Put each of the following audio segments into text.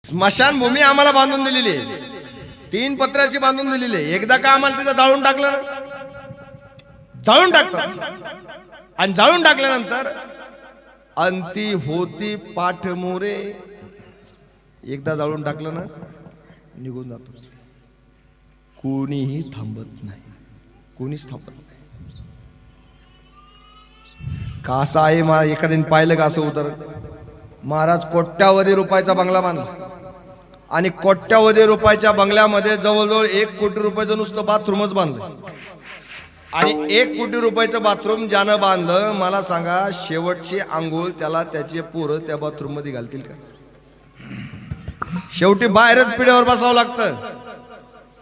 स्मशानभूमी आम्हाला बांधून दिलेली आहे, 3 पत्र्याची बांधून दिलेली आहे. एकदा का आम्हाला तिथं जाळून टाकलं ना, जाळून टाकतात आणि जाळून टाकल्यानंतर अंती होती पाठ मोरे. एकदा जाळून टाकलं ना निघून जातो, कोणीही थांबत नाही, कोणीच थांबत नाही. का असं आहे महाराज? एखाद्याने पाहिलं का असं उतर? महाराज कोट्यावधी रुपयाचा बंगला बांधला आणि कोट्यावधी रुपयाच्या बंगल्यामध्ये जवळजवळ 1 कोटी रुपयाचं नुसतं बाथरूमच बांधलं. आणि 1 कोटी रुपयाचं बाथरूम ज्यानं बांधलं, मला सांगा शेवटची आंघोळ त्याला त्याचे पोरं त्या बाथरूम मध्ये घालतील का? शेवटी बाहेरच पिढ्यावर बसावं लागतं.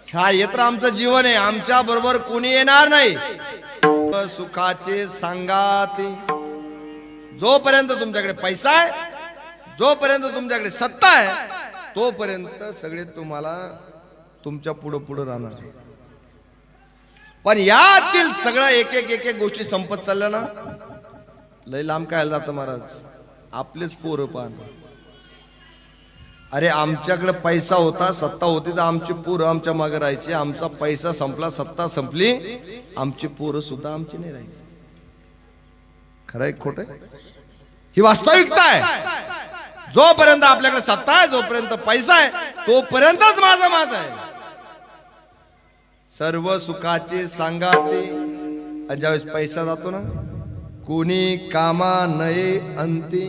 हा हे तर आमचं जीवन आहे, आमच्या बरोबर कोणी येणार नाही. सुखाचे सांगाते, जोपर्यंत तुमच्याकडे पैसा आहे, जोपर्यंत तुमच्याकडे सत्ता आहे, तोपर्यंत सगळे तुम्हाला तुमच्या पुढं पुढं राहणार. पण यातील सगळं एक एक गोष्टी संपत चालल्या ना, लय लांब काय जातं महाराज. आपलेच पोरं पाहण. अरे आमच्याकडे पैसा होता, सत्ता होती, तर आमची पोरं आमच्या मागे राहायची. आमचा पैसा संपला, सत्ता संपली, आमची पोरं सुद्धा आमची नाही राहायची. खरं आहे खोटं? ही वास्तविकता आहे. जोपर्यंत आपल्याकडे सत्ता आहे, जोपर्यंत पैसा आहे, तोपर्यंतच माझा आहे. सर्व सुखाचे सांगाते. ज्यावेळेस पैसा जातो ना, कोणी कामा नये अंती.